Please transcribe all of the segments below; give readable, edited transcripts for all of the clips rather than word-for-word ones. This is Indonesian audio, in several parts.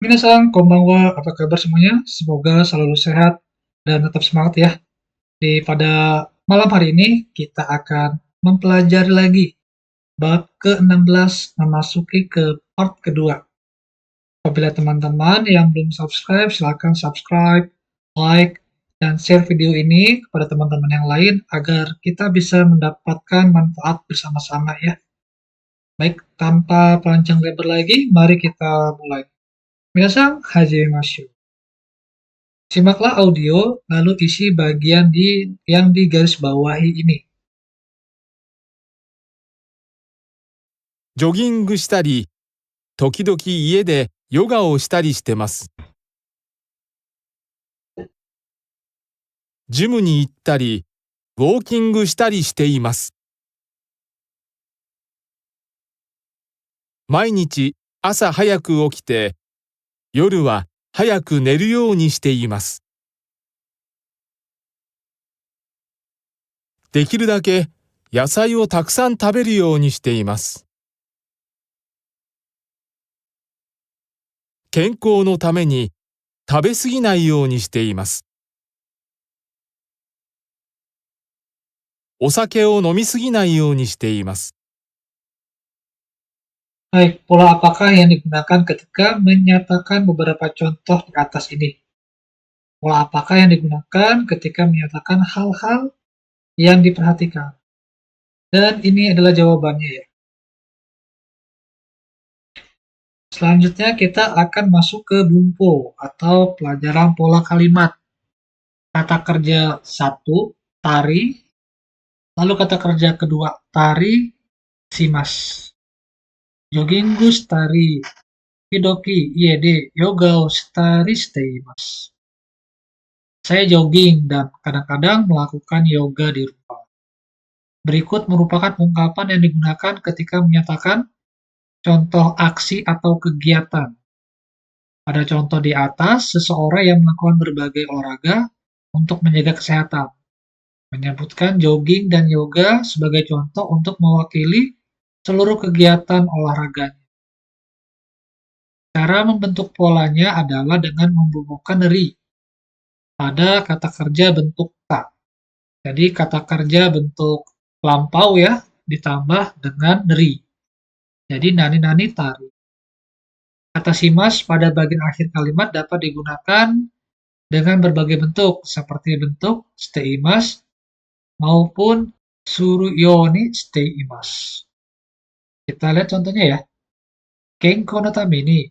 Minasan, konbanwa, apa kabar semuanya? Semoga selalu sehat dan tetap semangat ya. Pada malam hari ini kita akan mempelajari lagi bab ke-16 memasuki ke part kedua. Apabila teman-teman yang belum subscribe, silakan subscribe, like, dan share video ini kepada teman-teman yang lain agar kita bisa mendapatkan manfaat bersama-sama ya. Baik, tanpa panjang lebar lagi, mari kita mulai. Minasan, hajimashou. Simaklah audio, lalu isi bagian yang digarisbawahi ini. ジョギングしたり、時々家でヨガをしたりしてます。ジムに行ったり、ウォーキングしたりしています。毎日朝早く起きて、夜は早く寝るようにしています。できるだけ野菜をたくさん食べるようにしています。健康のために食べ過ぎないようにしています。お酒を飲み過ぎないようにしています。Baik, pola apakah yang digunakan ketika menyatakan beberapa contoh di atas ini? Pola apakah yang digunakan ketika menyatakan hal-hal yang diperhatikan? Dan ini adalah jawabannya ya. Selanjutnya kita akan masuk ke bumpo atau pelajaran pola kalimat. Kata kerja 1, tari. Lalu kata kerja kedua, tari, shimasu. Jogging shitari, kidoki ie de yoga o shitari shiteimasu. Saya jogging dan kadang-kadang melakukan yoga di rumah. Berikut merupakan ungkapan yang digunakan ketika menyatakan contoh aksi atau kegiatan. Pada contoh di atas, seseorang yang melakukan berbagai olahraga untuk menjaga kesehatan. Menyebutkan jogging dan yoga sebagai contoh untuk mewakili seluruh kegiatan olahraganya. Cara membentuk polanya adalah dengan membubuhkan ri pada kata kerja bentuk ta. Jadi kata kerja bentuk lampau ya, ditambah dengan ri. Jadi nani-nani tari. Kata shimas pada bagian akhir kalimat dapat digunakan dengan berbagai bentuk, seperti bentuk shiteimasu maupun suru yoni shiteimasu. Kita lihat contohnya ya. Kenkou no tame ni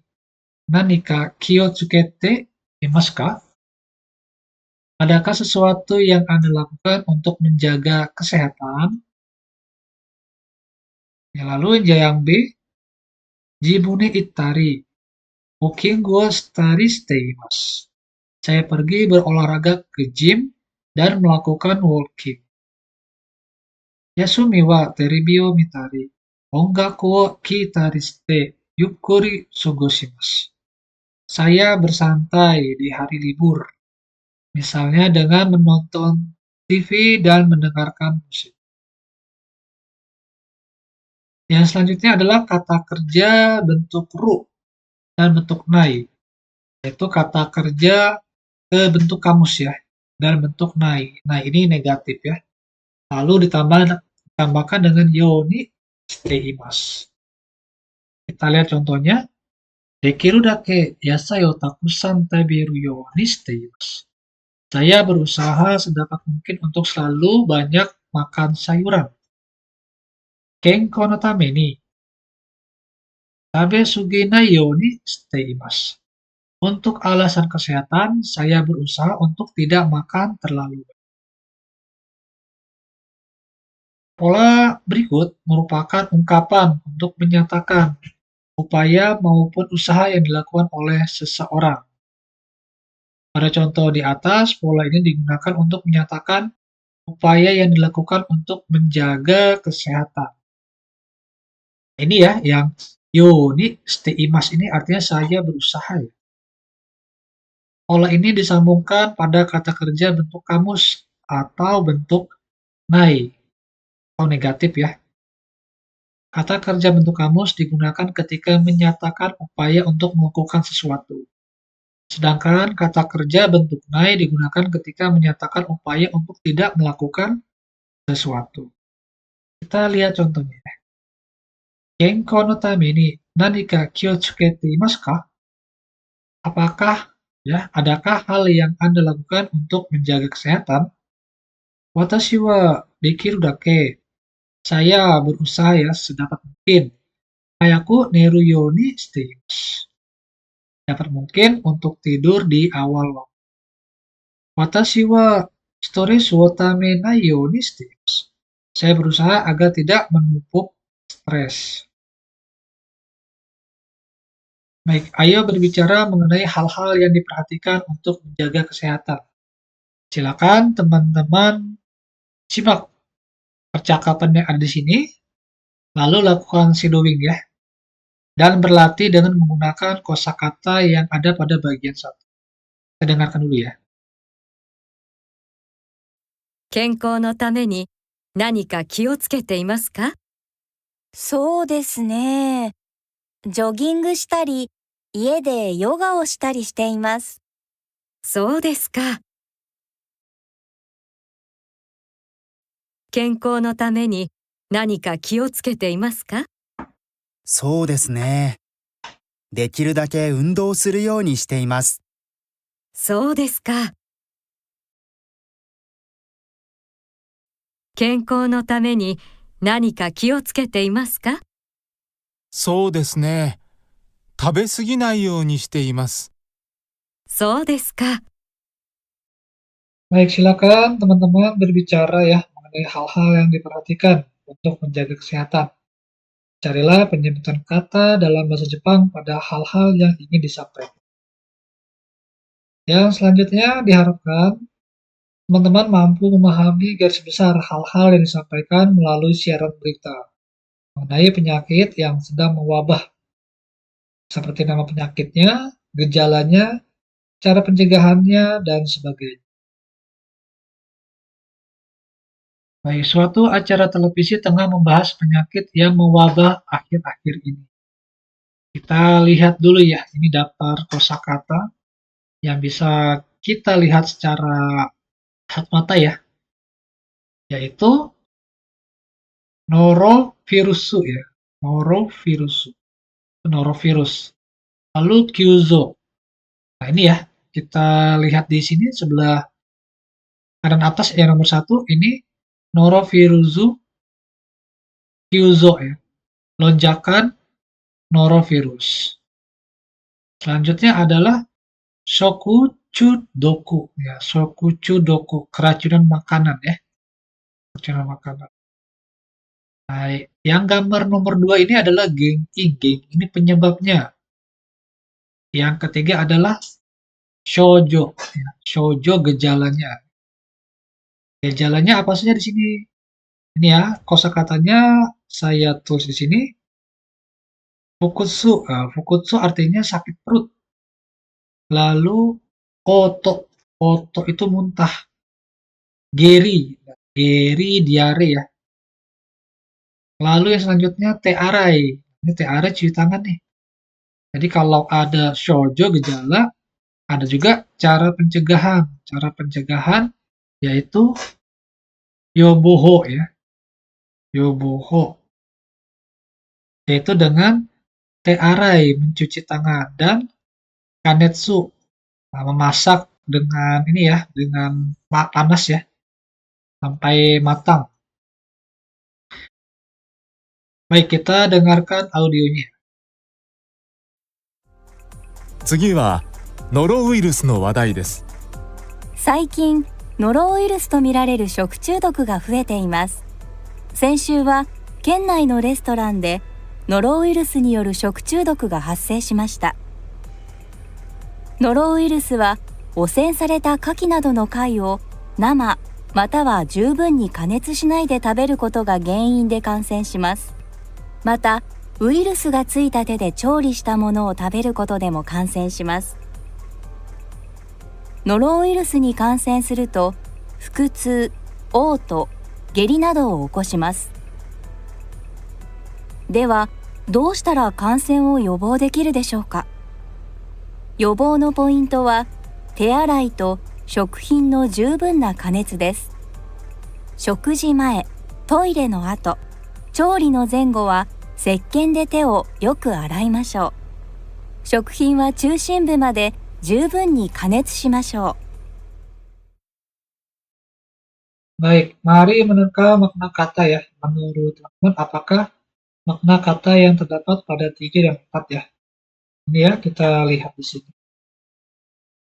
nanika ki o tsukete imasu ka? Adakah sesuatu yang Anda lakukan untuk menjaga kesehatan? Ya, lalu yang B, jimu ni ittari, walking wo shitari shiteimasu. Saya pergi berolahraga ke gym dan melakukan walking. Yasumi wa terebi o mitari, ongaku wo kitari shite, yukkuri sugoshimasu. Saya bersantai di hari libur, misalnya dengan menonton TV dan mendengarkan musik. Yang selanjutnya adalah kata kerja bentuk ru dan bentuk nai, yaitu kata kerja bentuk kamus ya, dan bentuk nai. Nah, ini negatif ya. Lalu ditambahkan dengan yoni shiteimasu. Kita lihat contohnya. Dekiru dake yasai o takusan taberu yoni shiteimasu. Saya berusaha sedapat mungkin untuk selalu banyak makan sayuran. Kenkou no tame ni tabe suginai yoni shiteimasu. Untuk alasan kesehatan, saya berusaha untuk tidak makan terlalu banyak. Pola berikut merupakan ungkapan untuk menyatakan upaya maupun usaha yang dilakukan oleh seseorang. Pada contoh di atas, pola ini digunakan untuk menyatakan upaya yang dilakukan untuk menjaga kesehatan. Ini ya, yang yoni shiteimasu ini artinya saya berusaha ya. Pola ini disambungkan pada kata kerja bentuk kamus atau bentuk nai atau negatif ya. Kata kerja bentuk kamus digunakan ketika menyatakan upaya untuk melakukan sesuatu. Sedangkan kata kerja bentuk nai digunakan ketika menyatakan upaya untuk tidak melakukan sesuatu. Kita lihat contohnya. Genko no tame ni nanika ki o tsukete imasu ka? Apakah adakah hal yang Anda lakukan untuk menjaga kesehatan? Watashi wa dekiru dake. Saya berusaha sedapat mungkin. Hayaku neru you ni shite imasu. Dapat mungkin untuk tidur di awal waktu. Watashi wa sitoresu wo tamenai you ni shite imasu. Saya berusaha agar tidak menumpuk stres. Baik, ayo berbicara mengenai hal-hal yang diperhatikan untuk menjaga kesehatan. Silakan teman-teman simak percakapan yang ada di sini, lalu lakukan shadowing ya. Dan berlatih dengan menggunakan kosakata yang ada pada bagian 1. Kita dengarkan dulu ya. 健康のために何か気をつけていますか？そうですね。ジョギングしたり、家でヨガをしたりしています。そうですか。健康のために何か気をつけていますか？そうですね。できるだけ運動するようにしています。そうですか。健康のために何か気をつけていますか？そうですね。食べ過ぎないようにしています。そうですか。Baik, silakan teman-teman berbicara ya mengenai hal-hal yang diperhatikan untuk menjaga kesehatan. Carilah penyebutan kata dalam bahasa Jepang pada hal-hal yang ingin disampaikan. Yang selanjutnya diharapkan teman-teman mampu memahami garis besar hal-hal yang disampaikan melalui siaran berita mengenai penyakit yang sedang mewabah, seperti nama penyakitnya, gejalanya, cara pencegahannya, dan sebagainya. Baik, suatu acara televisi tengah membahas penyakit yang mewabah akhir-akhir ini. Kita lihat dulu ya, ini daftar kosakata yang bisa kita lihat secara kasat mata ya, yaitu norovirusu ya, norovirus. Lalu kyuzo. Nah ini ya, kita lihat di sini sebelah kanan atas yang nomor 1 ini norovirusu kyuzo ya, lonjakan norovirus. Selanjutnya adalah shokuchudoku ya, shokuchudoku, keracunan makanan ya, keracunan makanan. Baik, yang gambar nomor 2 ini adalah genki, ini penyebabnya. Yang ketiga adalah shoujo ya, shoujo gejalanya. Gejalanya apa saja di sini? Ini ya, kosakatanya saya tulis di sini. Fukutsu, fukutsu artinya sakit perut. Lalu koto itu muntah. Geri diare ya. Lalu yang selanjutnya tearai. Ini tearai cuci tangan nih. Jadi kalau ada shoujo gejala, ada juga cara pencegahan. Cara pencegahan yaitu yoboho ya. Yoboho. Yaitu dengan tearai, mencuci tangan, dan kanetsu, memasak dengan ini ya, dengan panas ya, sampai matang. Baik, kita dengarkan audionya. 次はノロウイルスの話題です。最近、ノロウイルスとみられる食中毒が増えています。先週は県内のレストランでノロウイルスによる食中毒が発生しました。ノロウイルスは汚染された牡蠣などの貝を生または十分に加熱しないで食べることが原因で感染します。また、ウイルスがついた手で調理したものを食べることでも感染します。ノロウイルスに感染すると、腹痛、嘔吐、下痢などを起こします。では、どうしたら感染を予防できるでしょうか。予防のポイントは、手洗いと食品の十分な加熱です。食事前、トイレの後、調理の前後は石鹸で手をよく洗いましょう。食品は中心部まで十分に加熱しましょう。Baik, mari menerka makna kata ya. Menurut teman-teman, apakah makna kata yang terdapat pada 3 dan 4 ya? Ini ya, kita lihat di sini.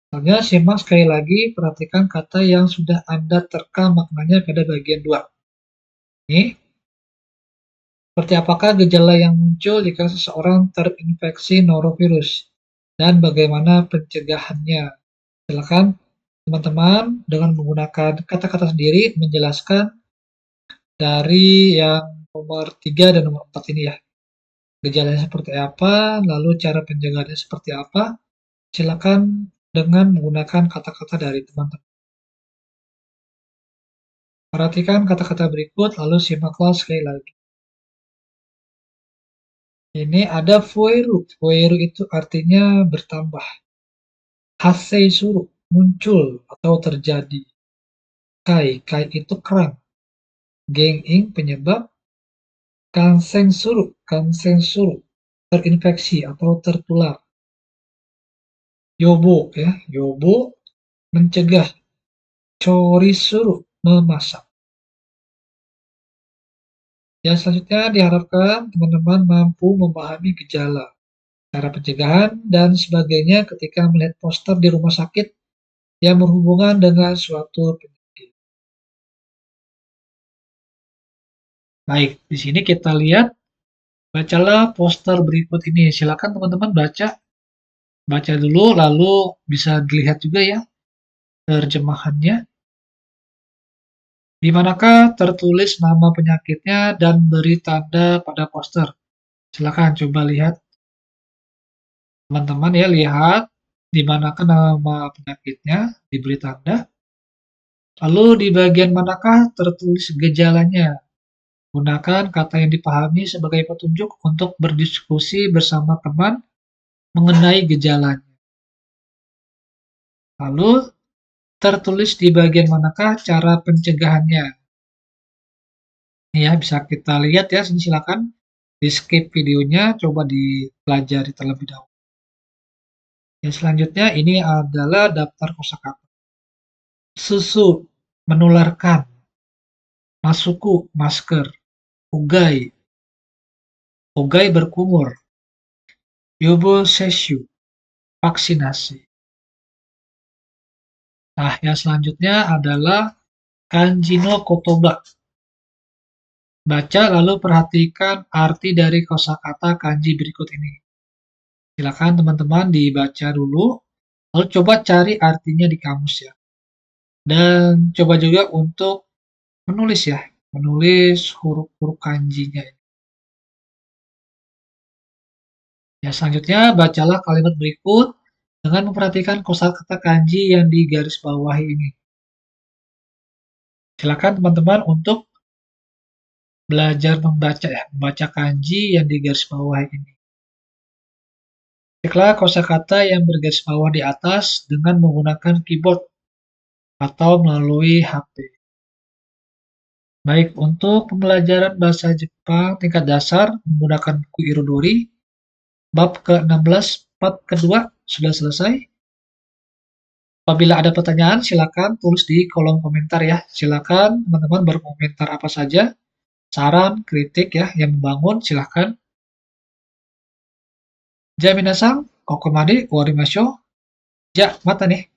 Misalnya, simak sekali lagi, perhatikan kata yang sudah Anda terka maknanya pada bagian 2. Ini, seperti apakah gejala yang muncul jika seseorang terinfeksi norovirus? Dan bagaimana pencegahannya? Silakan teman-teman dengan menggunakan kata-kata sendiri menjelaskan dari yang nomor 3 dan nomor 4 ini ya. Gejalanya seperti apa, lalu cara penjagaannya seperti apa. Silakan dengan menggunakan kata-kata dari teman-teman. Perhatikan kata-kata berikut, lalu simaklah sekali lagi. Ini ada fueru. Fueru itu artinya bertambah. Hasei suru, muncul atau terjadi. Kai, kai itu kerang. Geng-ing, penyebab. Kanseng suru, terinfeksi atau tertular. Yobo, ya, yobo, mencegah. Chori suru, memasak. Yang selanjutnya diharapkan teman-teman mampu memahami gejala, cara pencegahan, dan sebagainya ketika melihat poster di rumah sakit yang berhubungan dengan suatu penyakit. Baik, di sini kita lihat, bacalah poster berikut ini. Silakan teman-teman baca dulu, lalu bisa dilihat juga ya terjemahannya. Di manakah tertulis nama penyakitnya dan beri tanda pada poster? Silakan coba lihat. Teman-teman ya, lihat di manakah nama penyakitnya, diberi tanda. Lalu di bagian manakah tertulis gejalanya? Gunakan kata yang dipahami sebagai petunjuk untuk berdiskusi bersama teman mengenai gejalanya. Lalu, tertulis di bagian manakah cara pencegahannya? Ini ya, bisa kita lihat ya, sini silakan di-skip videonya, coba dipelajari terlebih dahulu. Yang selanjutnya, ini adalah daftar kosakata. Susu, menularkan. Masuku, masker. Ugai, ugai berkumur. Yobo seshu, vaksinasi. Nah, yang selanjutnya adalah kanji no kotoba. Baca lalu perhatikan arti dari kosakata kanji berikut ini. Silakan teman-teman dibaca dulu, lalu coba cari artinya di kamus ya. Dan coba juga untuk menulis ya, menulis huruf-huruf kanjinya. Ya, selanjutnya bacalah kalimat berikut dengan memperhatikan kosakata kanji yang digarisbawahi ini. Silakan teman-teman untuk belajar membaca kanji yang digarisbawahi ini. Ketiklah kosakata yang bergaris bawah di atas dengan menggunakan keyboard atau melalui HP. Baik, untuk pembelajaran bahasa Jepang tingkat dasar menggunakan buku Irodori, bab ke-16, bab kedua sudah selesai. Apabila ada pertanyaan, silakan tulis di kolom komentar ya. Silakan teman-teman berkomentar apa saja, saran, kritik ya, yang membangun, silakan. Ja minasan, kokomade ouwarimashou. Ja, mata nih.